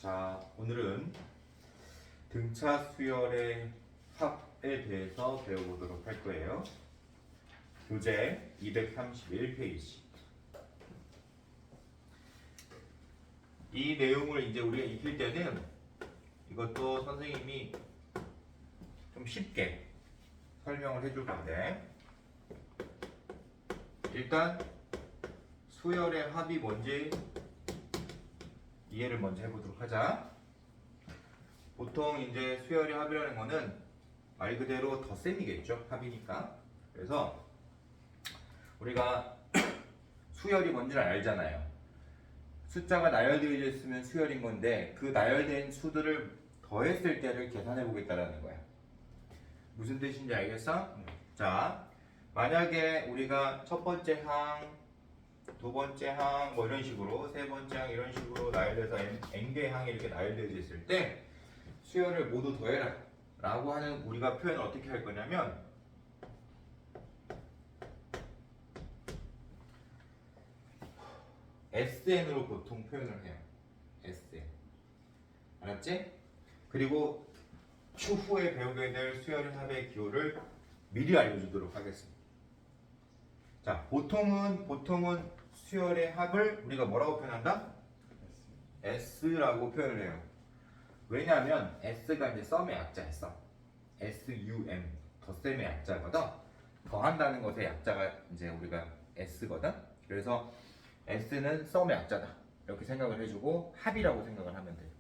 자, 오늘은 등차 수열의 합에 대해서 배워보도록 할 거예요. 교재 231페이지. 이 내용을 이제 우리가 익힐 때는 이것도 선생님이 좀 쉽게 설명을 해줄 건데, 일단 수열의 합이 뭔지 이해를 먼저 해보도록 하자. 보통 이제 수열의 합이라는 거는 말 그대로 덧셈이겠죠. 합이니까. 그래서 우리가 수열이 뭔지를 알잖아요. 숫자가 나열되어 있으면 수열인 건데 그 나열된 수들을 더했을 때를 계산해 보겠다라는 거야. 무슨 뜻인지 알겠어? 자, 만약에 우리가 첫 번째 항, 두 번째 항, 뭐 이런 식으로, 세 번째 항 이런 식으로 나열돼서 n개 항이 이렇게 나열되어 있을 때 수열을 모두 더해라 라고 하는 우리가 표현을 어떻게 할 거냐면 SN으로 보통 표현을 해요. SN. 알았지? 그리고 추후에 배우게 될 수열의 합의 기호를 미리 알려주도록 하겠습니다. 자, 보통은 수열의 합을 우리가 뭐라고 표현한다? S라고 표현을 해요. 왜냐하면 S가 이제 썸의 약자였어. SUM, 덧셈의 약자거든. 더한다는 것의 약자가 이제 우리가 S거든. 그래서 S는 썸의 약자다. 이렇게 생각을 해주고 합이라고 생각을 하면 돼요.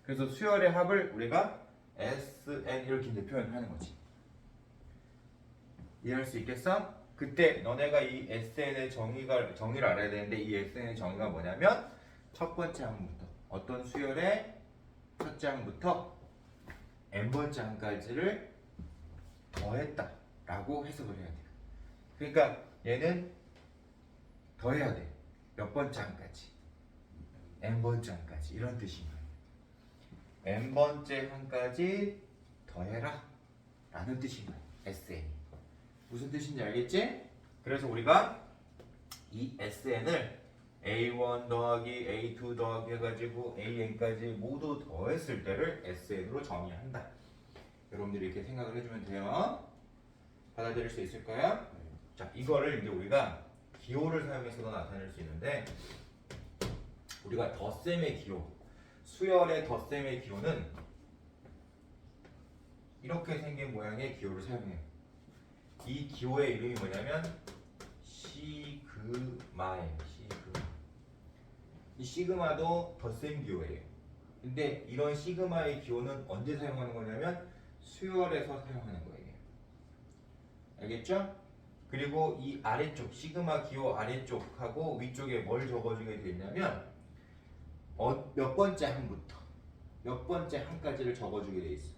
그래서 수열의 합을 우리가 SN 이렇게 이제 표현하는 거지. 이해할 수 있겠어? 그때 너네가 이 SN의 정의를 알아야 되는데 이 SN의 정의가 뭐냐면 첫 번째 항부터 어떤 수열의 첫째 항부터 n번째 항까지를 더했다 라고 해석을 해야 돼요. 그러니까 얘는 더해야 돼. 몇 번째 항까지, n번째 항까지 이런 뜻인 거예요. n번째 항까지 더해라 라는 뜻인 거예요. SN이 무슨 뜻인지 알겠지? 그래서 우리가 이 SN을 A1 더하기 A2 더하기 해가지고 AN까지 모두 더했을 때를 SN으로 정의한다. 여러분들이 이렇게 생각을 해주면 돼요. 받아들일 수 있을까요? 자, 이거를 이제 우리가 기호를 사용해서도 나타낼 수 있는데, 우리가 덧셈의 기호, 수열의 덧셈의 기호는 이렇게 생긴 모양의 기호를 사용해요. 이 기호의 이름이 뭐냐면 시그마예요. 시그마. 이 시그마도 덧셈 기호예요. 근데 이런 시그마의 기호는 언제 사용하는 거냐면 수열에서 사용하는 거예요. 알겠죠? 그리고 이 아래쪽 시그마 기호 아래쪽하고 위쪽에 뭘 적어주게 되냐면 몇 번째 항부터 몇 번째 항까지를 적어주게 돼 있어.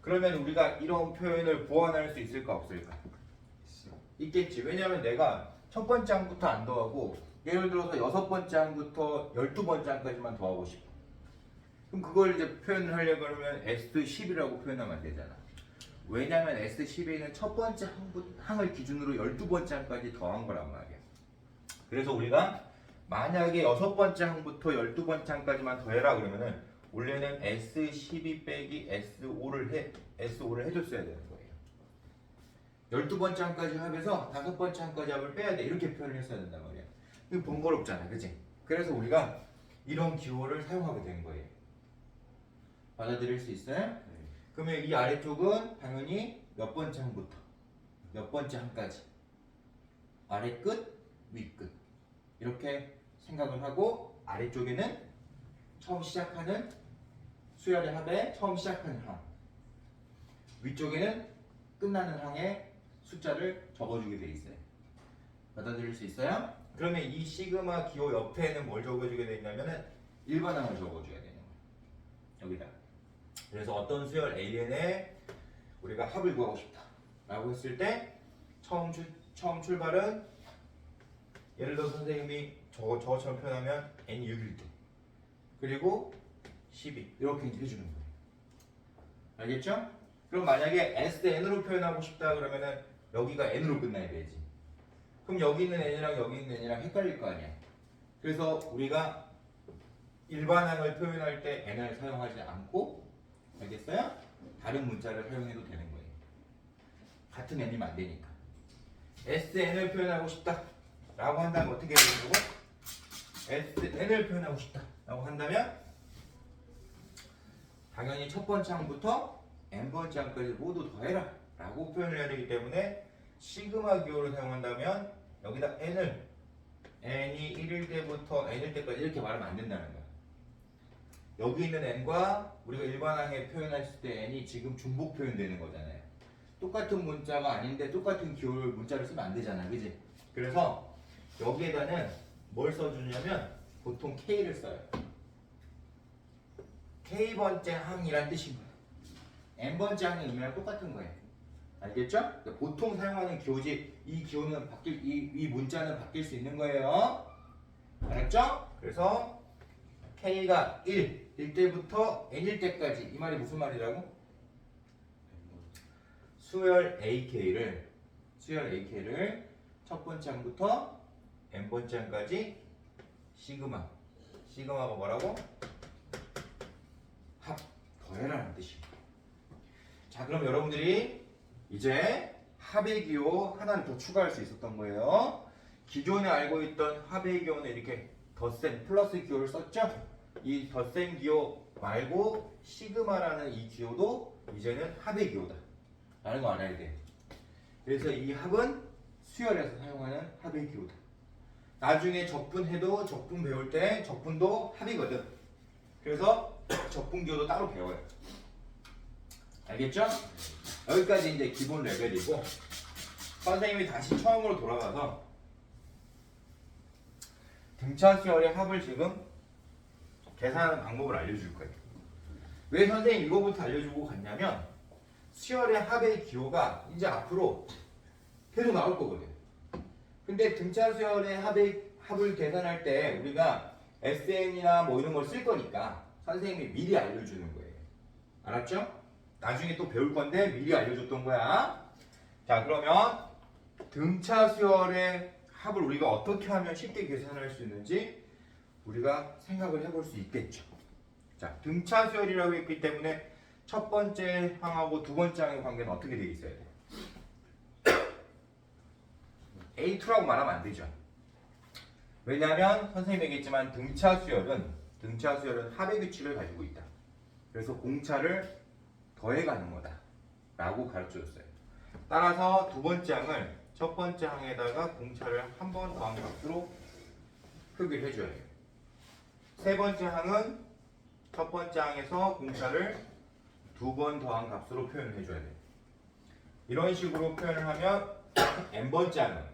그러면 우리가 이런 표현을 보완할 수 있을까 없을까? 있겠지. 왜냐면 내가 첫 번째 항부터 안 더하고 예를 들어서 여섯 번째 항부터 12번째 항까지만 더하고 싶어. 그럼 그걸 이제 표현을 하려고 하면 S10이라고 표현하면 안 되잖아. 왜냐면 S10에는 첫 번째 항을 기준으로 12번째 항까지 더한 거란 말이야. 그래서 우리가 만약에 여섯 번째 항부터 12번째 항까지만 더해라 그러면은 원래는 S12 빼기 S5를 해줬어야 되는 거예요. 12번째 항까지 합해서 5번째 항까지 합을 빼야 돼. 이렇게 표현을 했어야 된단 말이야. 이거 번거롭잖아. 그치? 그래서 우리가 이런 기호를 사용하게 된 거예요. 받아들일 수 있어요? 네. 그러면 이 아래쪽은 당연히 몇 번째 항부터 몇 번째 항까지 아래 끝, 위 끝 이렇게 생각을 하고 아래쪽에는 처음 시작하는 수열의 합에 처음 시작하는 항, 위쪽에는 끝나는 항의 숫자를 적어주게 돼 있어요. 받아들일 수 있어요? 그러면 이 시그마 기호 옆에는 뭘 적어주게 돼 있냐면은 일반항을 적어줘야 되는 거예요. 여기다. 그래서 어떤 수열 AN에 우리가 합을 구하고 싶다 라고 했을 때 처음 출발은 예를 들어 선생님이 저처럼 표현하면 N6일 때 그리고 12 이렇게 해주는 거예요. 알겠죠? 그럼 만약에 SN으로 표현하고 싶다 그러면은 여기가 N으로 끝나야 되지. 그럼 여기 있는 N이랑 여기 있는 N이랑 헷갈릴 거 아니야. 그래서 우리가 일반항을 표현할 때 n을 사용하지 않고, 알겠어요? 다른 문자를 사용해도 되는 거예요. 같은 n이면 안 되니까. sn을 표현하고 싶다 라고 한다면 어떻게 해야 되고, sn을 표현하고 싶다 라고 한다면 당연히 첫 번째 항부터 n번째 항까지 모두 더해라 라고 표현을 해야 되기 때문에 시그마 기호를 사용한다면 여기다 n이 1일 때부터 n일 때까지 이렇게 말하면 안 된다는 거야. 여기 있는 n과 우리가 일반항에 표현했을 때 n이 지금 중복 표현되는 거잖아요. 똑같은 문자가 아닌데 똑같은 기호를 문자를 쓰면 안 되잖아, 그지? 그래서 여기에다는 뭘 써주냐면 보통 k를 써요. k번째 항이란 뜻인 거예요. n번째 항의 의미랑 똑같은 거예요. 알겠죠? 그러니까 보통 사용하는 기호지 이 기호는 이 문자는 바뀔 수 있는 거예요. 알았죠? 그래서 k가 1일 때부터 n일 때까지 이 말이 무슨 말이라고? 수열 ak를 첫 번째 항부터 n번째 항까지 시그마가 뭐라고? 합, 더해라는 뜻입니다. 자, 그럼 여러분들이 이제 합의 기호 하나를 더 추가할 수 있었던 거예요. 기존에 알고 있던 합의 기호는 이렇게 덧셈 플러스 기호를 썼죠? 이 덧셈 기호 말고 시그마라는 이 기호도 이제는 합의 기호다 라는 거 알아야 돼. 그래서 이 합은 수열에서 사용하는 합의 기호다. 나중에 적분해도 적분 배울 때 적분도 합이거든. 그래서 적분 기호도 따로 배워요. 알겠죠? 여기까지 이제 기본 레벨이고, 선생님이 다시 처음으로 돌아가서 등차 수열의 합을 지금 계산하는 방법을 알려줄 거예요. 왜 선생님 이거부터 알려주고 갔냐면 수열의 합의 기호가 이제 앞으로 계속 나올 거거든. 근데 등차 수열의 합을 계산할 때 우리가 SN이나 뭐 이런 걸 쓸 거니까 선생님이 미리 알려주는 거예요. 알았죠? 나중에 또 배울 건데 미리 알려줬던 거야. 자, 그러면 등차 수열의 합을 우리가 어떻게 하면 쉽게 계산할 수 있는지 우리가 생각을 해볼 수 있겠죠. 자, 등차 수열이라고 했기 때문에 첫 번째 항하고 두 번째 항의 관계는 어떻게 되어 있어야 돼? A2라고 말하면 안 되죠. 왜냐하면 선생님이 얘기했지만 등차 수열은 합의 규칙을 가지고 있다. 그래서 공차를 더해가는 거다 라고 가르쳐줬어요. 따라서 두 번째 항을 첫 번째 항에다가 공차를 한 번 더한 값으로 표기를 해줘야 돼요. 세 번째 항은 첫 번째 항에서 공차를 두 번 더한 값으로 표현을 해줘야 돼요. 이런 식으로 표현을 하면 n번째 항은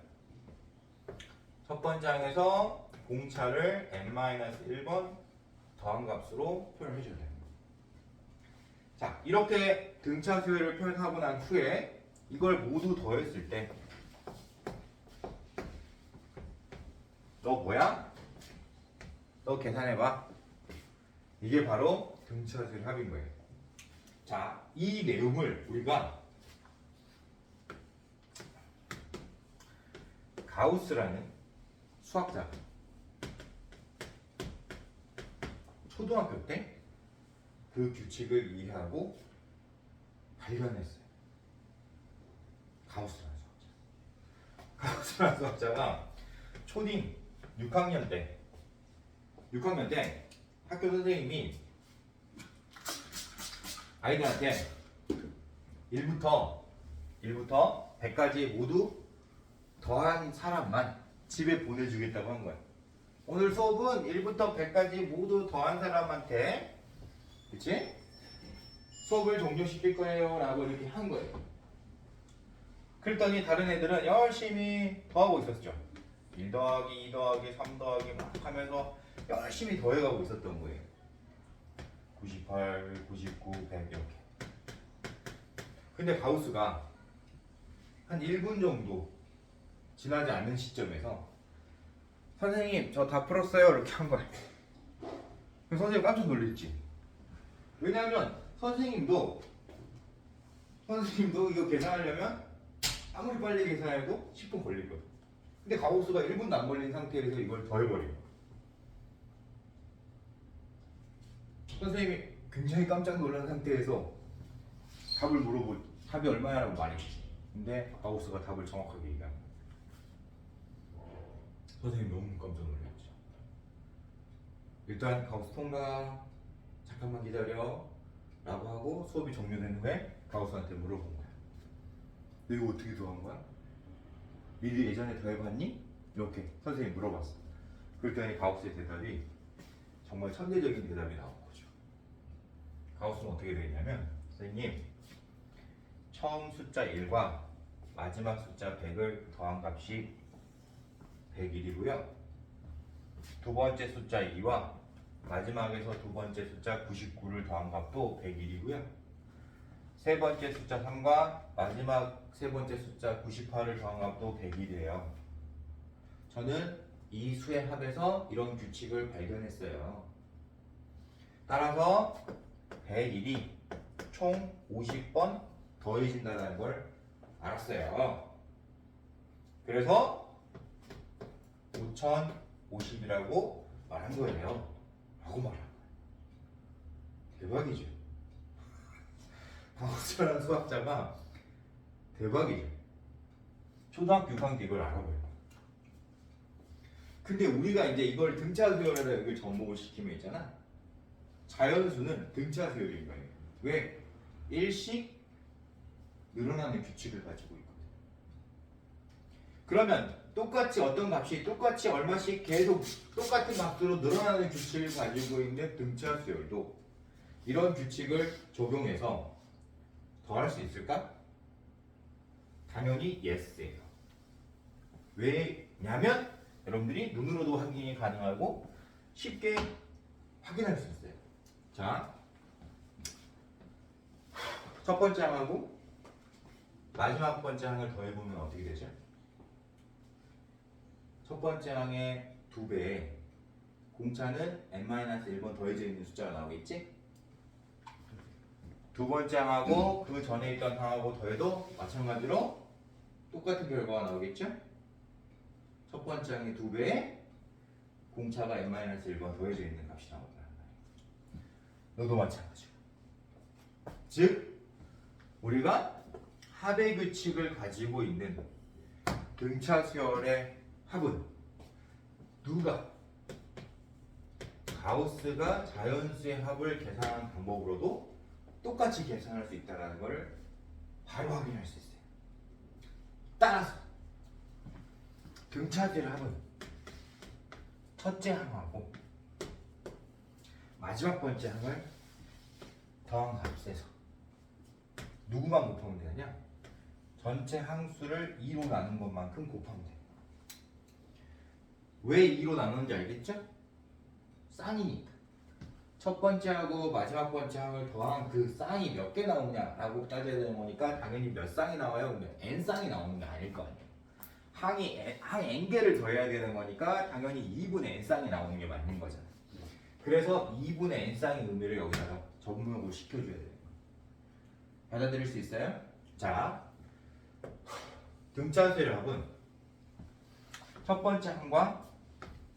첫 번째 항에서 공차를 n-1번 더한 값으로 표현을 해줘야 돼요. 자, 이렇게 등차 수열을 표현하고 난 후에 이걸 모두 더했을 때 너 뭐야? 너 계산해봐. 이게 바로 등차 수열 합인 거예요. 자, 이 내용을 우리가 가우스라는 수학자가 초등학교 때 그 규칙을 이해하고 발견했어요. 가우스라는 수학자가 초딩 6학년 때 학교 선생님이 아이들한테 1부터 100까지 모두 더한 사람만 집에 보내주겠다고 한 거예요. 오늘 수업은 1부터 100까지 모두 더한 사람한테, 그치? 수업을 종료시킬 거예요 라고 이렇게 한 거예요. 그랬더니 다른 애들은 열심히 더하고 있었죠. 1 더하기 2 더하기 3 더하기 막 하면서 열심히 더해가고 있었던 거예요. 98, 99, 100 이렇게. 근데 가우스가 한 1분 정도 지나지 않는 시점에서 선생님 저 다 풀었어요 이렇게 한 거예요. 그래서 선생님 깜짝 놀랐지. 왜냐하면 선생님도 이거 계산하려면 아무리 빨리 계산해도 10분 걸리거든. 근데 가우스가 1분도 안 걸린 상태에서 이걸 더해버려요. 선생님이 굉장히 깜짝 놀란 상태에서 답이 얼마냐라고 말했지. 근데 가우스가 답을 정확하게 얘기합니다. 선생님 너무 깜짝 놀랐죠. 일단 가우스 통과, 잠깐만 기다려 라고 하고 수업이 종료된 후에 가우스한테 물어본 거야. 너 이거 어떻게 더한 거야? 미리 예전에 더해봤니? 이렇게 선생님이 물어봤어. 그랬더니 가우스의 대답이 정말 천재적인 대답이 나온 거죠. 가우스는 어떻게 되겠냐면, 선생님 처음 숫자 1과 마지막 숫자 100을 더한 값이 101이고요. 두 번째 숫자 2와 마지막에서 두 번째 숫자 99를 더한 값도 101이고요. 세 번째 숫자 3과 마지막 세 번째 숫자 98을 더한 값도 101이에요. 저는 이 수의 합에서 이런 규칙을 발견했어요. 따라서 101이 총 50번 더해진다는 걸 알았어요. 그래서 5050이라고 말한 거예요. 라고 말한 거예요. 대박이죠. 가우스라는 수학자가 대박이죠. 초등학교 6학년 때 이걸 알아봐요. 근데 우리가 이제 이걸 등차 수열에다 이걸 접목을 시키면 있잖아. 자연수는 등차 수열인 거예요. 왜? 일씩 늘어나는 규칙을 가지고 있거든. 그러면 똑같이 어떤 값이 똑같이 얼마씩 계속 똑같은 값으로 늘어나는 규칙을 가지고 있는 등차 수열도 이런 규칙을 적용해서 더할 수 있을까? 당연히 yes예요. 왜냐면 여러분들이 눈으로도 확인이 가능하고 쉽게 확인할 수 있어요. 자, 첫 번째 항하고 마지막 번째 항을 더해보면 어떻게 되죠? 첫 번째 항의 2배에 공차는 n-1번 더해져 있는 숫자가 나오겠지? 두 번째 항하고 그 전에 있던 항하고 더해도 마찬가지로 똑같은 결과가 나오겠죠? 첫 번째 항의 2배에 공차가 n-1번 더해져 있는 값이 나온다는 말이에요. 너도 마찬가지고. 즉 우리가 합의 규칙을 가지고 있는 등차 수열의 합은 누가 가우스가 자연수의 합을 계산한 방법으로도 똑같이 계산할 수 있다는 것을 바로 확인할 수 있어요. 따라서 등차 수열의 합은 첫째 항하고 마지막 번째 항을 더한 값에서 누구만 곱하면 되느냐? 전체 항수를 2로 나눈 것만큼 곱하면 돼요. 왜 2로 나누는지 알겠죠? 쌍이니까. 첫 번째하고 마지막 번째 항을 더한 그 쌍이 몇 개 나오냐라고 따져야 되는 거니까 당연히 몇 쌍이 나와요? 그러면 n쌍이 나오는 게 아닐 거 아니에요. 항 n개를 더해야 되는 거니까 당연히 2분의 n쌍이 나오는 게 맞는 거잖아요. 그래서 2분의 n쌍의 의미를 여기다가 접목을 시켜줘야 돼요. 받아들일 수 있어요? 자, 등차 수열의 합은 첫 번째 항과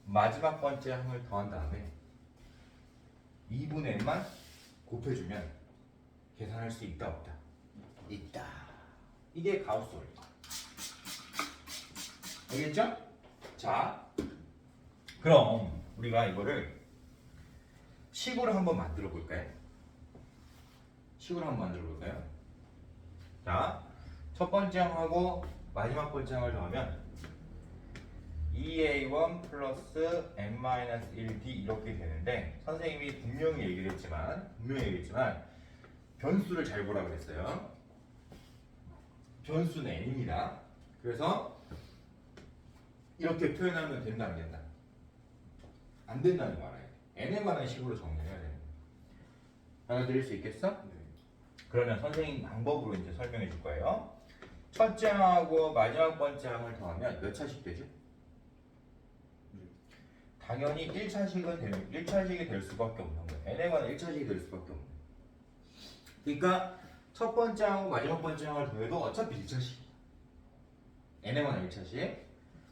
마지막 번째 항을 더한 다음에 2분의 n만 곱해주면 계산할 수 있다 없다? 있다. 이게 가우스 원리. 알겠죠? 자, 그럼 우리가 이거를 식으로 한번 만들어 볼까요? 식으로 한번 만들어 볼까요? 자, 첫 번째 항하고 마지막 번째 항을 더하면 2a1 플러스 n-1d 이렇게 되는데 선생님이 분명히 얘기를 했지만 변수를 잘 보라 그랬어요. 변수는 n입니다. 그래서 이렇게 표현하면 된다 안 된다? 안 된다는 거 알아야 돼. n에 관한 식으로 정리해야 돼. 받아들일 수 있겠어? 네. 그러면 선생님 방법으로 이제 설명해 줄 거예요. 첫째 항하고 마지막 번째 항을 더하면 몇 차씩 되죠? 당연히 1차식이 될 수밖에 없는 거예요. n에 관한 1차식이 될 수밖에 없는 거예요. 그러니까 첫 번째 항하고 마지막 번째 항을 더해도 어차피 1차식. n에 관한 1차식.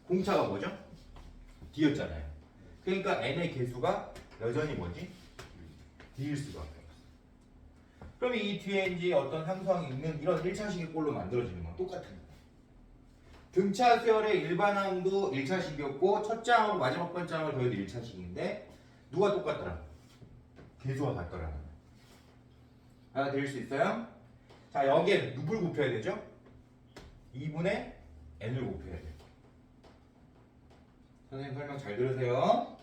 공차가 뭐죠? d였잖아요. 그러니까 n의 개수가 여전히 뭐지? D일 수밖에 없어. 그럼 이 뒤에 이제 어떤 상수항이 있는 이런 1차식의 꼴로 만들어지는 건 똑같은 거야. 등차 수열의 일반항도 1차식이었고 첫째 항하고 마지막 번째 항을 더해도 1차식인데 누가 똑같더라? 개수가 같더라. 알아들을 수 있어요? 자, 여기에 누굴 곱해야 되죠? 2분의 n을 곱해야 돼요. 선생님 설명 잘 들으세요.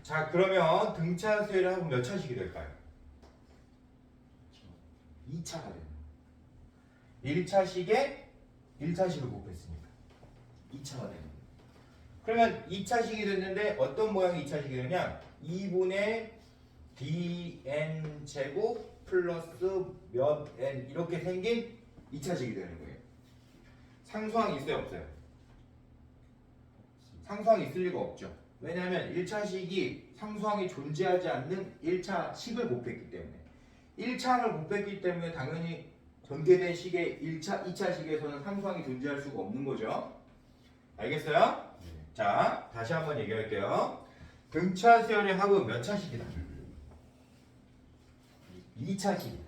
자, 그러면 등차 수열의 합은 몇 차식이 될까요? 2차가 되는 거예요. 1차식에 1차식을 곱했으니까 2차가 되는 거예요. 그러면 2차식이 됐는데 어떤 모양의 2차식이 되냐? 2분의 dn 제곱 플러스 몇 n 이렇게 생긴 2차식이 되는 거예요. 상수항이 있어요, 없어요? 상수항이 있을 리가 없죠. 왜냐하면 1차식이 상수항이 존재하지 않는 1차식을 곱했기 때문에 1차항을 곱했기 때문에 당연히 전개된 식의 2차식에서는 상수항이 존재할 수가 없는 거죠. 알겠어요? 네. 자, 다시 한번 얘기할게요. 등차 수열의 합은 몇 차식이다? 2차식이다.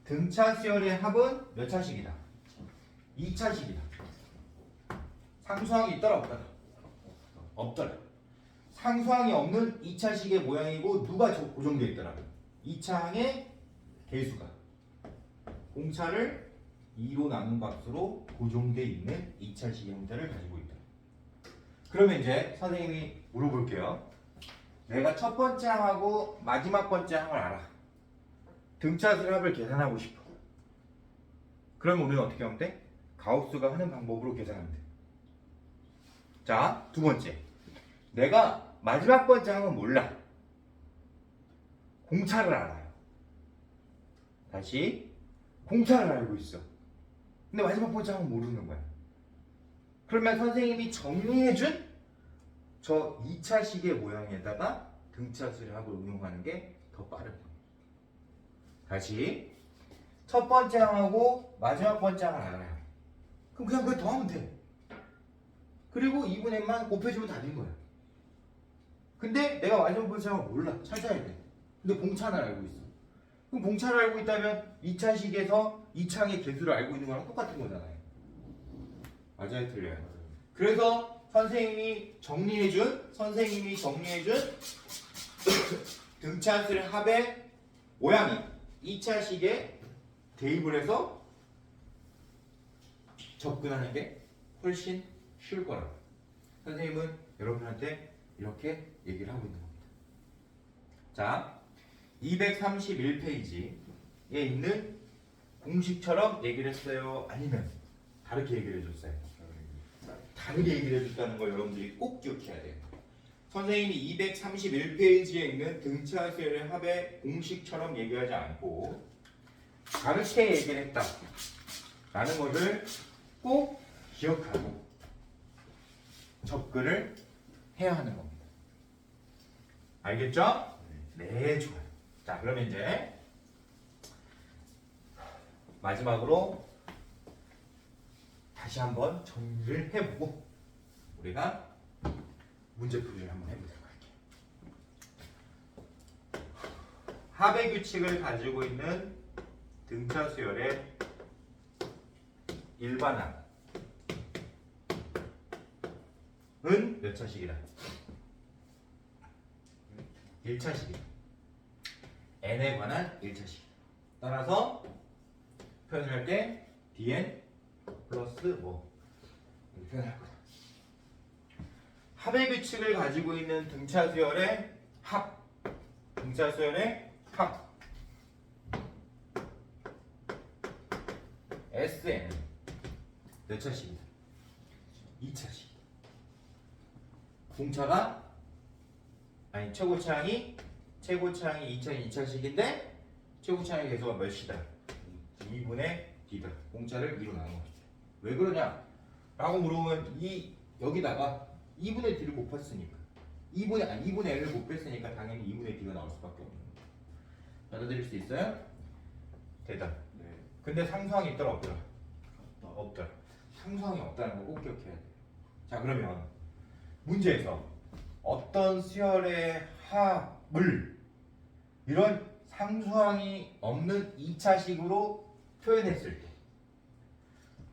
등차 수열의 합은 몇 차식이다? 2차식이다. 상수항이 있더라 없더라? 없더라. 상수항이 없는 2차식의 모양이고 누가 고정되어 있더라? 2차항의 개수가 공차를 2로 나눈 값으로 고정되어 있는 2차식의 형태를 가지고 있다. 그러면 이제 선생님이 물어볼게요. 내가 첫 번째 항하고 마지막 번째 항을 알아. 등차 수열 합을 계산하고 싶어. 그러면 우리는 어떻게 하면 돼? 가우스가 하는 방법으로 계산하면 돼. 자, 두 번째. 내가 마지막 번째 항은 몰라. 공차를 알아요. 다시 공차를 알고 있어. 근데 마지막 번째 항은 모르는 거야. 그러면 선생님이 정리해준 저 2차식의 모양에다가 등차 수열 합을 응용하는 게 더 빠른 거예요. 다시 첫 번째 항하고 마지막 번째 항을 알아요. 그럼 그냥 그걸 더하면 돼. 그리고 2분의만 곱해주면 다 된 거야. 근데 내가 마지막 번째 항을 몰라. 찾아야 돼. 근데 공차는 알고 있어. 그럼 공차를 알고 있다면 2차식에서 2차항의 개수를 알고 있는 거랑 똑같은 거잖아요. 맞아요, 틀려요? 그래서 선생님이 정리해준 등차 수열 합의 모양이 2차식에 대입을 해서 접근하는 게 훨씬 쉬울 거라고. 선생님은 여러분한테 이렇게 얘기를 하고 있는 겁니다. 자, 231페이지에 있는 공식처럼 얘기를 했어요? 아니면 다르게 얘기를 해줬어요? 다르게 얘기를 해줬다는 걸 여러분들이 꼭 기억해야 돼요. 선생님이 231페이지에 있는 등차 수열의 합의 공식처럼 얘기하지 않고 다르게 얘기를 했다 라는 것을 꼭 기억하고 접근을 해야 하는 겁니다. 알겠죠? 네, 좋아요. 자, 그러면 이제 마지막으로 다시 한번 정리를 해보고 우리가 문제풀이를 한번 해보도록 할게요. 합의 규칙을 가지고 있는 등차 수열의 일반항은 몇 차식이다? 1차식이다. n에 관한 1차식. 따라서 표현을 할 때 dn 플러스 뭐 이렇게 표현할 거다. 합의 규칙을 가지고 있는 등차 수열의 합. 등차 수열의 합. Sn 몇 차식이다? 2차식. 공차가 아니 최고차항이 2차식인데 최고차항의 개수가 몇이다? 2분의 D다. 공차를 2로 나눈 거죠. 왜 그러냐? 라고 물어보면 여기다가 2분의 D를 곱했으니까 2분의 L을 곱했으니까 당연히 2분의 D가 나올 수밖에 없는 거죠. 받아들일 수 있어요? 대답. 네. 근데 상수항이 있더라 없더라? 없더라. 상수항이 없다는 거 꼭 기억해야 돼요. 자, 그러면 문제에서 어떤 수열의 합을 이런 상수항이 없는 2차식으로 표현했을 때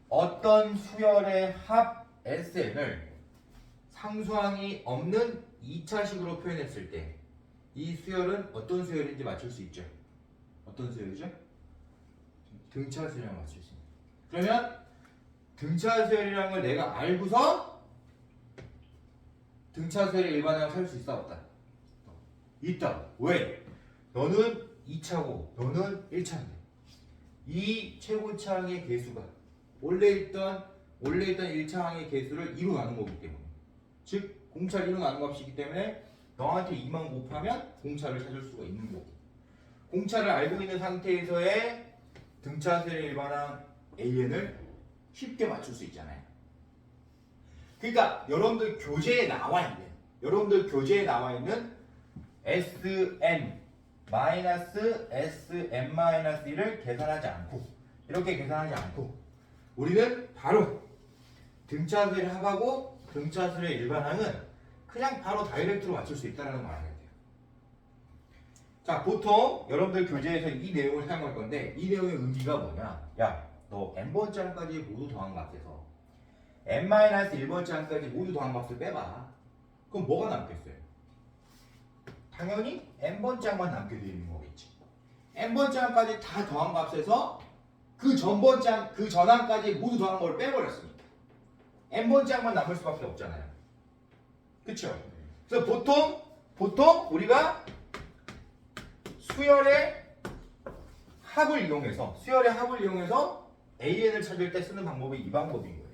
어떤 수열의 합 SN을 상수항이 없는 2차식으로 표현했을 때 이 수열은 어떤 수열인지 맞출 수 있죠? 어떤 수열이죠? 등차 수열이랑 맞출 수 있습니다. 그러면 등차 수열이라는 걸 내가 알고서 등차 수열의 일반항을 찾을 수 있어 없다? 있다. 왜? 너는 2차고 너는 1차인데 이 최고차항의 개수가 원래 있던 1차항의 개수를 2로 나눈 거기 때문에 즉 공차를 2로 나눈 값이기 때문에 너한테 2만 곱하면 공차를 찾을 수가 있는 거고 공차를 알고 있는 상태에서의 등차수열의 일반항 AN을 쉽게 맞출 수 있잖아요. 그러니까 여러분들 교재에 나와 있는 SN 마이너스 SM-1을 계산하지 않고 이렇게 계산하지 않고 우리는 바로 등차수열의 합하고 등차수열의 일반항은 그냥 바로 다이렉트로 맞출 수 있다는 걸 알아야 돼요. 자, 보통 여러분들 교재에서 이 내용을 사용할 건데 이 내용의 의미가 뭐냐? 야, 너 n번째항까지 모두 더한 값에서 n-1번째항까지 모두 더한 값을 빼봐. 그럼 뭐가 남겠어요? 당연히 n번째항만 남게 되어 있는 거겠지. n번째항까지 다 더한 값에서 그 전번째항, 그 전항까지 모두 더한 걸 빼버렸으니까 n번째항만 남을 수밖에 없잖아요. 그쵸? 그래서 보통 우리가 수열의 합을 이용해서 AN을 찾을 때 쓰는 방법이 이 방법인 거예요.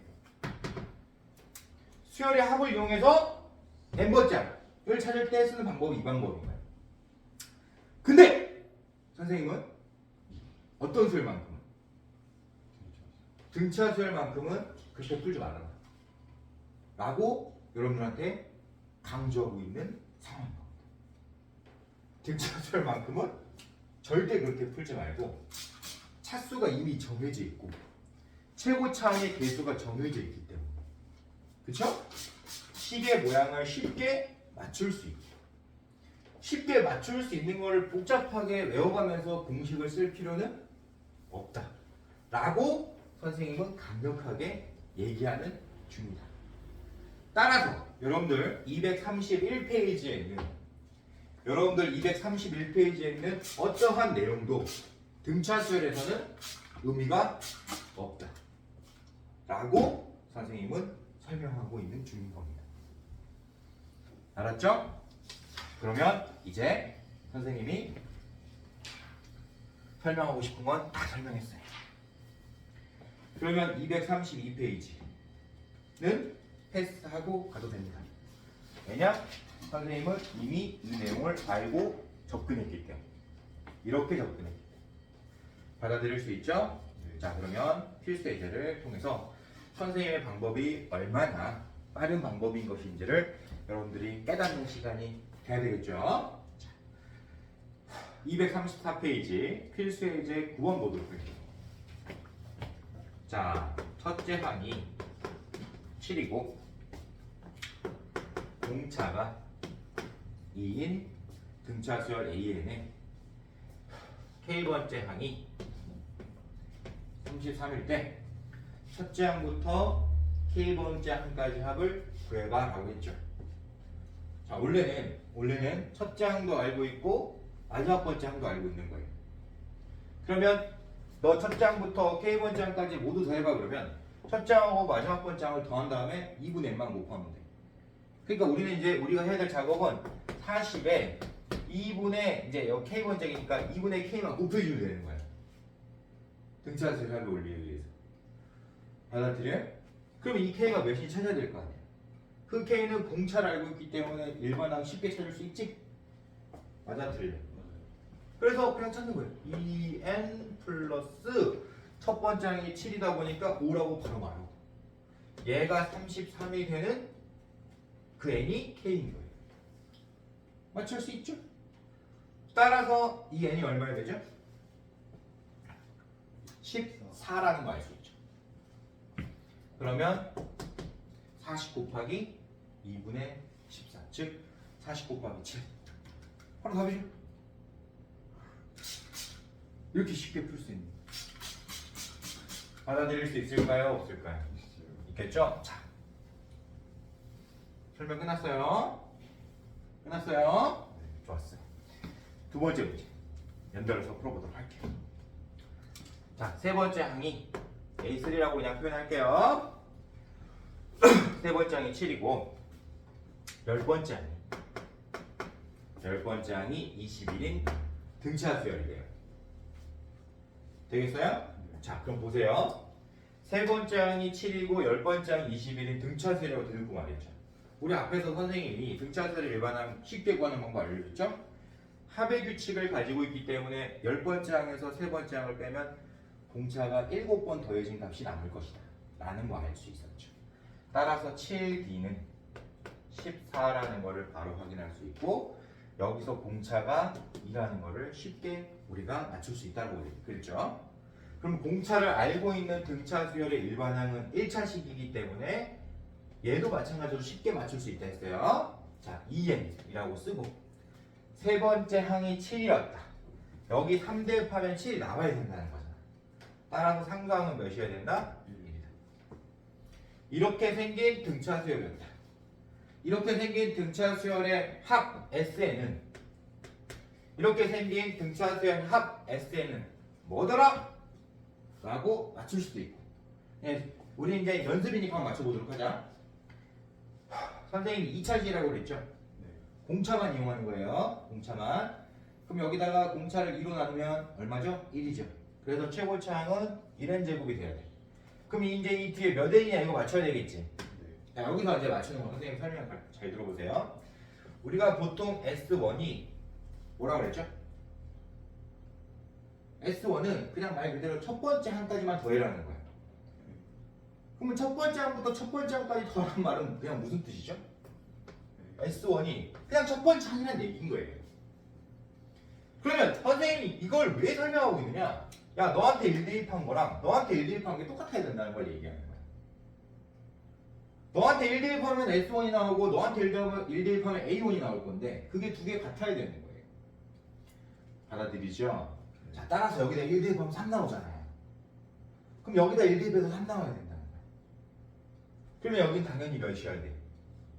수열의 합을 이용해서 n번째를 찾을 때 쓰는 방법이 이 방법인 거예요. 근데 선생님은 어떤 수열만큼은? 등차 수열만큼은 그렇게 풀지 말아라 라고 여러분들한테 강조하고 있는 상황입니다. 등차 수열만큼은 절대 그렇게 풀지 말고 차수가 이미 정해져 있고 최고차항의 개수가 정해져 있기 때문에 그쵸? 식의 모양을 쉽게 맞출 수 있게 쉽게 맞출 수 있는 걸 복잡하게 외워가면서 공식을 쓸 필요는 없다 라고 선생님은 강력하게 얘기하는 중이다. 따라서 여러분들 231페이지에 있는 어떠한 내용도 등차수열에서는 의미가 없다 라고 선생님은 설명하고 있는 중인 겁니다. 알았죠? 그러면 이제 선생님이 설명하고 싶은 건 다 설명했어요. 그러면 232페이지는 패스하고 가도 됩니다. 왜냐? 선생님은 이미 이 내용을 알고 접근했기 때문에 이렇게 접근했기 때문에 받아들일 수 있죠? 네. 자, 그러면 필수 예제를 통해서 선생님의 방법이 얼마나 빠른 방법인 것인지를 여러분들이 깨닫는 시간이 돼야 되겠죠? 234페이지 필수 예제 9번 보도록 할게요. 자, 첫째 항이 7이고 공차가 2인 등차수열 AN에 K번째 항이 33일 때 첫째 항부터 K번째 항까지 합을 구해봐 라고 했죠. 자, 원래는 첫째 항도 알고 있고 마지막 번째 항도 알고 있는 거예요. 그러면 너 첫째 항부터 K번째 항까지 모두 더해봐 그러면 첫째 항하고 마지막 번째 항을 더한 다음에 2분의 n만 곱하면 돼. 그러니까 우리는 이제 우리가 해야 될 작업은 40에 2분의 이제 여기 K번째니까 2분의 K만 곱해주면 되는 거야. 등차수열 합을 올리기 위해서. 받아들여요? 그럼 이 K가 몇인지 찾아야 될 거 아니야. 그 K는 공차를 알고 있기 때문에 일반항 쉽게 찾을 수 있지? 맞아, 틀려. 그래서 그냥 찾는 거예요. 2n 플러스 첫 번째 항이 7이다 보니까 5라고 바로 말하고 얘가 33이 되는 그 n이 k인 거예요. 맞출 수 있죠? 따라서 이 n이 얼마나 되죠? 14라는 거 알 수 있죠. 그러면 40 곱하기 2분의 14 즉 40 곱하기 7 바로 답이죠. 이렇게 쉽게 풀 수 있는. 받아들일 수 있을까요? 없을까요? 있겠죠? 자, 설명 끝났어요? 끝났어요? 좋았어요. 두 번째 문제 연달아서 풀어보도록 할게요. 자, 세 번째 항이 A3라고 그냥 표현할게요. 세 번째 항이 7이고 열 번째 항이 21인 등차 수열이래요. 되겠어요? 자, 그럼 보세요. 세 번째 항이 7이고 열 번째 항이 21인 등차 수열이라고 듣고 말했죠. 우리 앞에서 선생님이 등차 수열의 일반항 쉽게 구하는 방법 알려줬죠? 합의 규칙을 가지고 있기 때문에 열 번째 항에서 세 번째 항을 빼면 공차가 7번 더해진 값이 남을 것이다 라는 거 알 수 있었죠. 따라서 7D는 14라는 거를 바로 확인할 수 있고 여기서 공차가 2라는 거를 쉽게 우리가 맞출 수 있다고 그랬죠. 그럼 공차를 알고 있는 등차 수열의 일반항은 1차식이기 때문에 얘도 마찬가지로 쉽게 맞출 수 있다 했어요. 자, 2n이라고 쓰고 세 번째 항이 7이었다. 여기 3 대입하면 7이 나와야 된다는 거잖아. 따라서 상수항은 몇이어야 된다? 1이다. 이렇게 생긴 등차 수열이었다. 이렇게 생긴 등차 수열의 합 SN은 이렇게 생긴 등차 수열 합 SN은 뭐더라? 라고 맞출 수도 있고. 네, 우리 이제 연습이니까 한번 맞춰보도록 하자. 선생님이 2차식이라고 그랬죠? 공차만 이용하는 거예요. 공차만. 그럼 여기다가 공차를 2로 나누면 얼마죠? 1이죠. 그래서 최고차항은 1n 제곱이 돼야 돼. 그럼 이제 이 뒤에 몇 n이냐 이거 맞춰야 되겠지. 자, 여기서 이제 맞추는 거 선생님 설명 잘 들어보세요. 우리가 보통 S1이 뭐라고 그랬죠? S1은 그냥 말 그대로 첫 번째 항까지만 더해라는 거예요. 그러면 첫 번째 항부터 첫 번째 항까지 더하는 말은 그냥 무슨 뜻이죠? S1이 그냥 첫 번째 항이라는 얘기인 거예요. 그러면 선생님이 이걸 왜 설명하고 있느냐? 야, 너한테 1 대입한 거랑 너한테 1 대입한 게 똑같아야 된다는 걸 얘기하는 거야. 너한테 1 대입하면 S1이 나오고 너한테 1 대입하면 A1이 나올 건데 그게 두 개 같아야 되는 거예요. 받아들이죠? 자, 따라서 여기다 1 대입하면 3 나오잖아요. 그럼 여기다 1 대입해서 3 나와야 된다는 거야. 그러면 여긴 당연히 몇이어야 돼?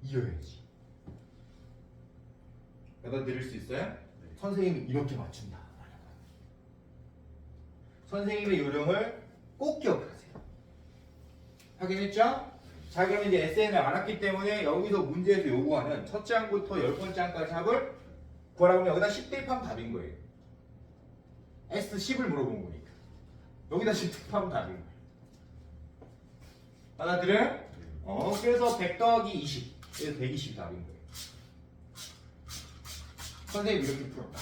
2여야지. 받아들일 수 있어요? 선생님이 이렇게 맞춘다. 선생님의 요령을 꼭 기억하세요. 확인했죠? 자, 그럼 이제 SN을 알았기 때문에 여기서 문제에서 요구하는 첫째 항부터 10번째 항까지 합을 구하라고 하면 여기다 10 대입하면 답인 거예요. S10을 물어본 거니까. 여기다 10 대입하면 답인 거예요. 받아들여요? 그래서 100 더하기 20. 그래서 120이 답인 거예요. 선생님 이렇게 풀었다.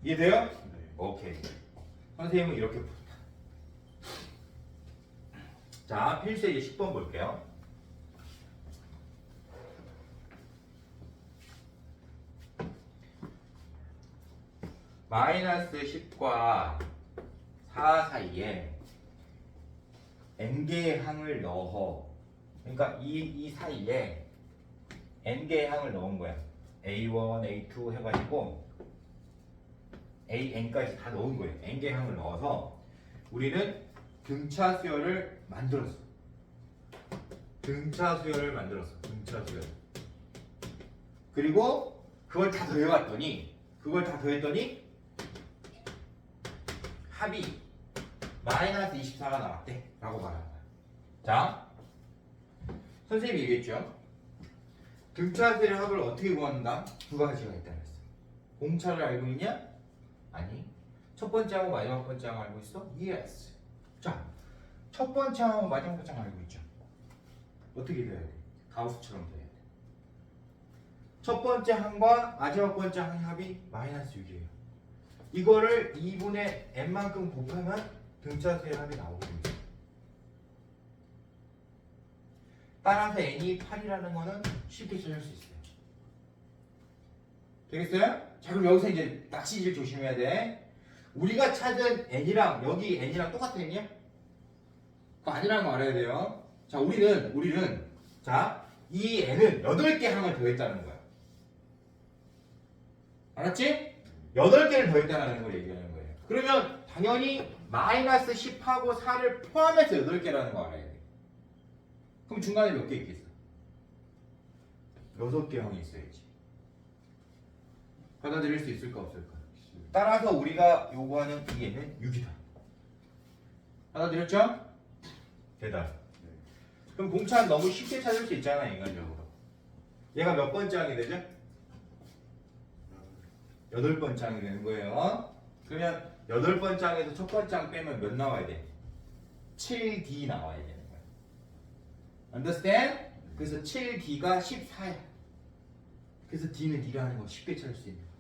이해돼요? 네. 오케이. 선생님은 이렇게 풀었다. 자, 필수의 10번 볼게요. 마이너스 10과 4 사이에 n개의 항을 넣어. 그러니까 이 사이에 n개의 항을 넣은 거야. A1, A2 해가지고 AN까지 다 넣은 거예요. n개의 항을 넣어서 우리는 등차 수열을 만들었어. 등차 수열을 만들었어. 등차 수열. 그리고 그걸 다 더해왔더니 합이 마이너스 24가 나왔대 라고 말하는 거야. 자, 선생님이 얘기했죠. 등차 수열의 합을 어떻게 구한다? 두 가지가 있다고 했어. 공차를 알고 있냐? 아니. 첫 번째 하고 마지막 번째 항 알고 있어? Yes. 자, 첫 번째 항하고 마지막 번째 항 알고 있죠. 어떻게 돼야 돼? 가우스처럼 돼야 돼. 첫 번째 항과 마지막 번째 항의 합이 마이너스 6이에요. 이거를 2분의 n만큼 곱하면 등차수의 합이 나오거든요. 따라서 n이 8이라는 거는 쉽게 찾을 수 있어요. 되겠어요? 자, 그럼 여기서 이제 낚시질 조심해야 돼. 우리가 찾은 n이랑 여기 n이랑 똑같은 n이야? 그거 아니라는 거 알아야 돼요. 자, 우리는 자, 이 n은 8개 항을 더했다는 거야. 알았지? 8개를 더했다는 걸 얘기하는 거예요. 그러면 당연히 마이너스 10하고 4를 포함해서 8개라는 거 알아야 돼. 그럼 중간에 몇 개 있겠어? 6개 항이 있어야지. 받아들일 수 있을까 없을까? 따라서 우리가 요구하는 이해는 6이다. 받아들였죠? 대답. 그럼 공차는 너무 쉽게 찾을 수 있잖아, 인간적으로. 얘가 몇 번째 항이 되죠? 8번째 항이 되는 거예요. 그러면 8번째 항에서 첫 번째 항 빼면 몇 나와야 돼? 7D 나와야 되는 거야. Understand? 그래서 7D가 14야. 그래서 D는 D라는 거 쉽게 찾을 수 있는 거야.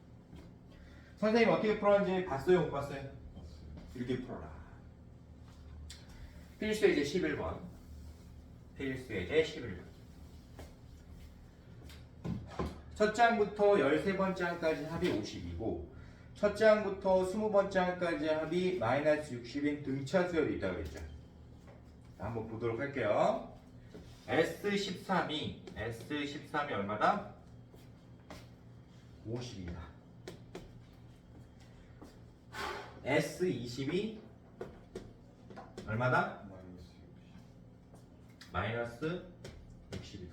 선생님 어떻게 풀었는지 봤어요? 못 봤어요? 이렇게 풀어라. 필수예제 11번. 필수예제 11번. 첫 장부터 13번째 항까지 합이 50이고 첫 장부터 20번째 항까지 합이 마이너스 60인 등차 수열이 있다고 그랬죠. 한번 보도록 할게요. S13이 얼마다? 50이다. S20이 얼마다? 마이너스 60이다.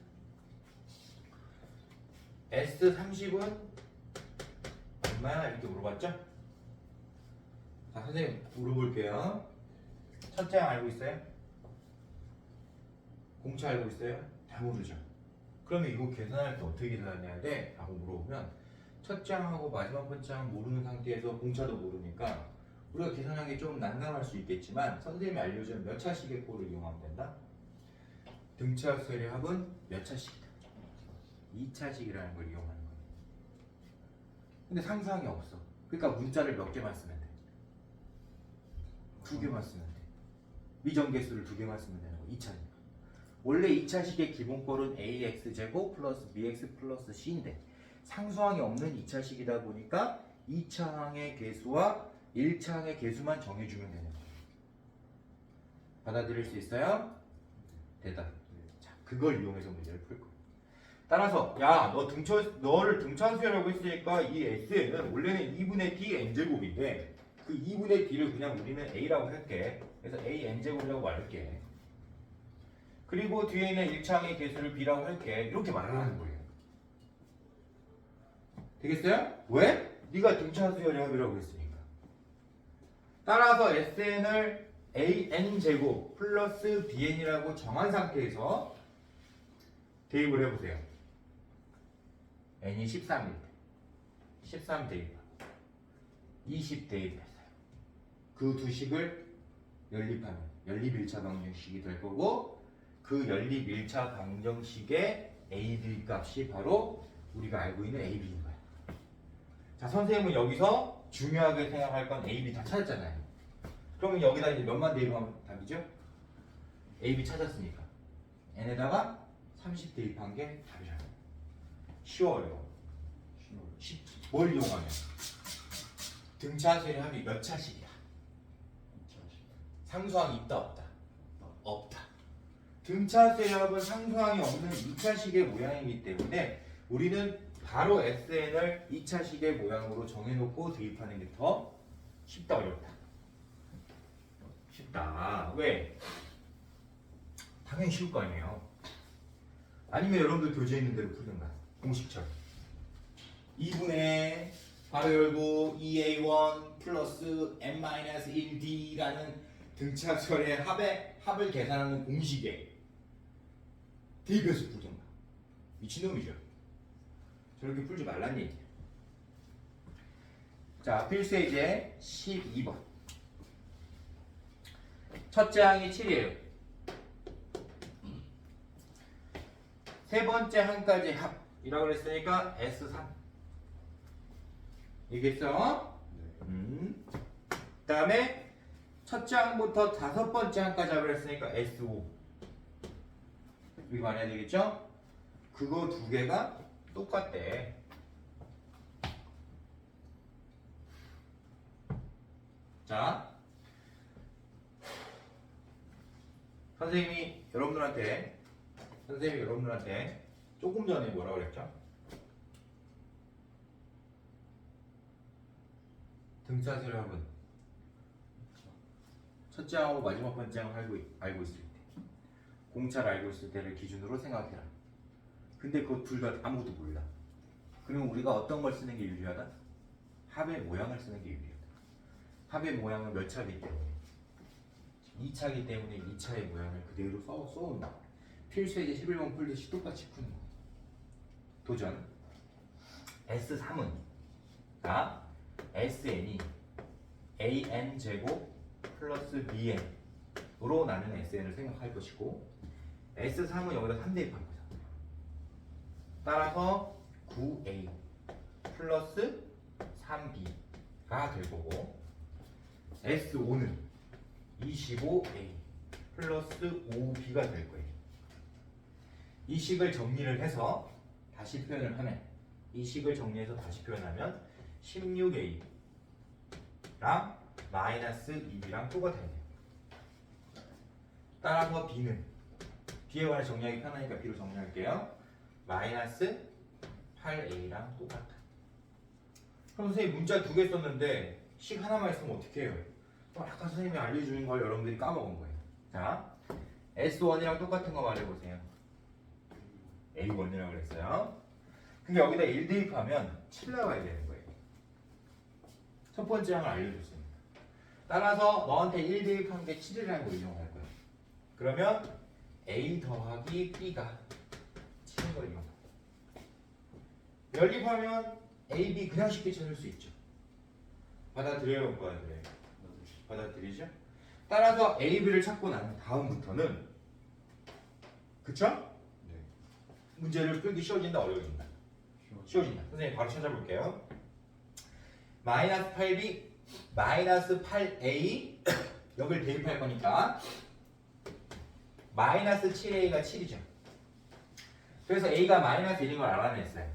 S30은 얼마야? 이렇게 물어봤죠? 자, 선생님 물어볼게요. 첫째 항 알고 있어요? 공차 알고 있어요? 다 모르죠? 그러면 이거 계산할 때 어떻게 계산해야 돼? 라고 물어보면 첫째 항하고 마지막 번째 항 모르는 상태에서 공차도 모르니까 우리가 계산하기 좀 난감할 수 있겠지만 선생님이 알려준 몇 차식의 꼴을 이용하면 된다? 등차 수열의 합은 몇 차식이다? 2차식이라는 걸 이용하는 거예요. 근데 상수항이 없어. 그러니까 문자를 몇 개만 쓰면 돼. 2개만 쓰면 돼. 미정계수를 2개만 쓰면 되는 거. 2차니까. 원래 2차식의 기본꼴은 ax제곱 플러스 bx 플러스 c인데 상수항이 없는 2차식이다 보니까 2차항의 계수와 1차항의 계수만 정해주면 되는 거예요. 받아들일 수 있어요? 대답. 자, 그걸 이용해서 문제를 풀 거예요. 따라서 야, 너를 등차수열하고 했으니까 이 S는 원래는 2분의 D n제곱인데 그 2분의 D를 그냥 우리는 A라고 할게. 그래서 A n제곱이라고 말할게. 그리고 뒤에 있는 1차항의 개수를 B라고 할게. 이렇게 말을 하는 거예요. 되겠어요? 왜? 네가 등차수열의 합이라고 했으니까. 따라서 Sn을 AN제곱 플러스 BN이라고 정한 상태에서 대입을 해보세요. n이 13일 때 13 대입 20 대입했어요. 그 두 식을 연립하면 연립 1차 방정식이 될 거고 그 연립 1차 방정식의 AB 값이 바로 우리가 알고 있는 AB인 거야. 자, 선생님은 여기서 중요하게 생각할 건 AB 다 찾았잖아요. 그러면 여기다 이제 몇만 대입하면 답이죠? AB 찾았으니까 n에다가 30 대입한 게 답이잖아요. 쉬워요. 뭘 이용하면? 등차수열의 합이 몇 차식이야? 상수항이 있다 없다? 없다. 등차수열의 합은 상수항이 없는 2차식의 모양이기 때문에 우리는 바로 SN을 2차식의 모양으로 정해놓고 대입하는 게 더 쉽다 어렵다? 쉽다. 왜? 당연히 쉬울 거 아니에요. 아니면 여러분들 교재에 있는 대로 풀든가 공식처럼 2분의 바로 열고 2a1 플러스 n-1d라는 등차수열의 합을 계산하는 공식에 대입해서 풀든가. 미친놈이죠. 저렇게 풀지 말란 얘기야. 자, 필수예제 12번. 첫째 항이 7이에요. 세 번째 항까지 합이라고 그랬으니까 S3. 이겠어? 그 다음에 첫째 항부터 다섯 번째 항까지 합을 했으니까 S5. 이거 안 해야 되겠죠? 그거 두 개가 똑같대. 자, 선생님이 여러분들한테 조금 전에 뭐라고 그랬죠? 등차수열 합은 첫째 항하고 마지막 번째 항을 알고 있을 때, 공차를 알고 있을 때를 기준으로 생각해라. 근데 그 둘 다 아무것도 몰라. 그러면 우리가 어떤 걸 쓰는 게 유리하다? 합의 모양을 쓰는 게 유리하다. 합의 모양은 몇 차기 때문에? 2차기 때문에 2차의 모양을 그대로 써온다. 필수예제 11번 풀듯이 똑같이 푸는 거. 도전. S3은 SN이 AN 제곱 플러스 BN으로 나는 SN을 생각할 것이고, S3은 여기다 3 대입한 거잖아. 따라서 9A 플러스 3B가 될 거고, S5는 25A 플러스 5B가 될 거예요. 이 식을 정리를 해서 다시 표현을 하면, 이 식을 정리해서 다시 표현하면 16A랑 마이너스 2B랑 똑같아요. 따라서 B는, B에 관해 정리하기 편하니까 B로 정리할게요. 마이너스 8A랑 똑같아. 그럼 선생님 문자 2개 썼는데 식 하나만 있으면 어떻게 해요? 아까 선생님이 알려주는 걸 여러분들이 까먹은 거예요. 자, S1이랑 똑같은 거 말해보세요. A1이라고 그랬어요. 근데 여기다 1 대입하면 7 나와야 되는 거예요. 첫 번째 항을 알려줬습니다. 따라서 너한테 1 대입한 게 7이라는 걸 이용할 거예요. 그러면 A 더하기 B가 7인 걸 이용할 거예요. 연립하면 A, B 그냥 쉽게 찾을 수 있죠. 받아들여요, 못 받아들여요? 받아들이죠? 따라서 A, B를 찾고 난 다음부터는, 그쵸? 네. 문제를 풀기 쉬워진다, 어려워진다? 쉬워진다. 선생님 바로 찾아볼게요. 마이너스 8B, 마이너스 8A 여기를 대입할 거니까 마이너스 7A가 7이죠. 그래서 A가 마이너스 1인 걸 알아냈어요.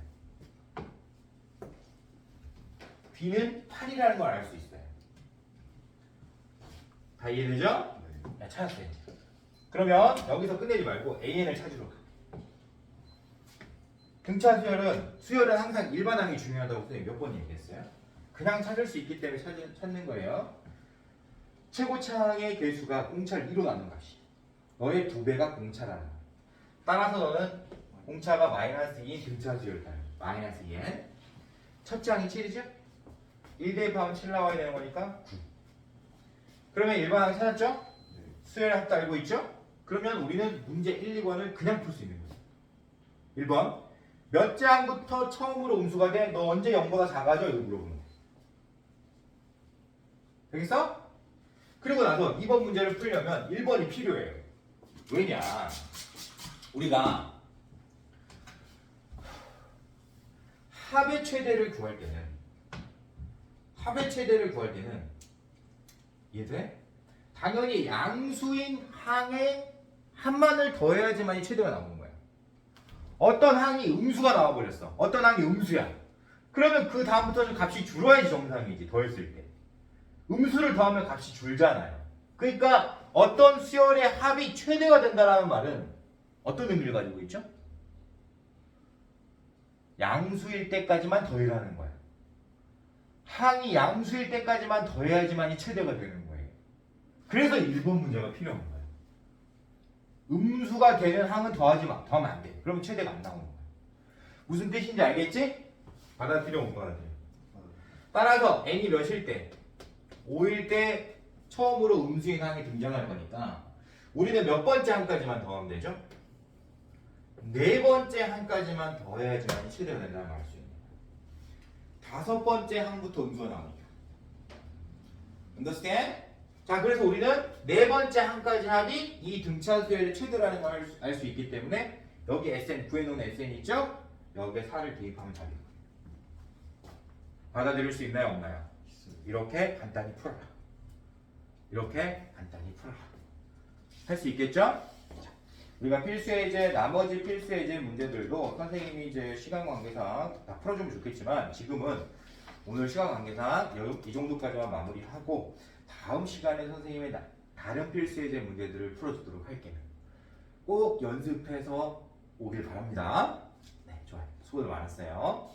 B는 8이라는 걸 알 수 있어요. 다 이해되죠? 네. 찾았어요. 그러면 여기서 끝내지 말고 AN을 찾으러 가. 등차 수열은 항상 일반항이 중요하다고 선생님 몇 번 얘기했어요? 그냥 찾을 수 있기 때문에 찾는 거예요. 최고차항의 개수가 공차를 2로 나눈 값이 너의 2배가 공차라는 거야. 따라서 너는 공차가 마이너스 2인 등차 수열을 따요. 마이너스 2n. 첫째 항이 7이죠? 1 대입하면 7 나와야 되는 거니까 9. 그러면 일반항 찾았죠? 네. 수열 합도 알고 있죠? 그러면 우리는 문제 1, 2번을 그냥 풀 수 있는 거죠. 1번. 몇 장부터 처음으로 음수가 돼? 너 언제 0보다 작아져? 이거 물어보는 거야. 되겠어? 그리고 나서 2번 문제를 풀려면 1번이 필요해요. 왜냐? 우리가 합의 최대를 구할 때는 이해돼? 당연히 양수인 항에 한만을 더해야지만 이 최대가 나오는 거야. 어떤 항이 음수가 나와버렸어. 어떤 항이 음수야. 그러면 그 다음부터는 값이 줄어야지 정상이지. 더했을 때. 음수를 더하면 값이 줄잖아요. 그러니까 어떤 수열의 합이 최대가 된다는 말은 어떤 의미를 가지고 있죠? 양수일 때까지만 더해라는 거야. 항이 양수일 때까지만 더해야지만이 최대가 되는 거예요. 그래서 1번 문제가 필요한 거예요. 음수가 되는 항은 더하면 안 돼. 그러면 최대가 안 나오는 거야. 무슨 뜻인지 알겠지? 받아들여 못 받아들여? 따라서 n이 몇일 때? 5일 때 처음으로 음수인 항이 등장할 거니까 우리는 몇 번째 항까지만 더하면 되죠? 4번째 항까지만 더해야지만 최대가 된다는 걸 알 수 있는 거예요. 5번째 항부터 음수가 나오니까. understand? 자, 그래서 우리는 4번째 항까지 합이 이 등차 수열의 최대라는 걸 알 수 있기 때문에 여기 SN, 구해놓은 SN 있죠? 여기에 4를 대입하면 답이에요. 받아들일 수 있나요? 없나요? 이렇게 간단히 풀어라. 이렇게 간단히 풀어라. 할 수 있겠죠? 자, 우리가 필수예제, 나머지 필수예제 문제들도 선생님이 이제 시간 관계상 다 풀어주면 좋겠지만 지금은 오늘 시간 관계상 이 정도까지만 마무리하고 다음 시간에 선생님의 다른 필수예제 문제들을 풀어주도록 할게요. 꼭 연습해서 오길 바랍니다. 네, 좋아요. 수고들 많았어요.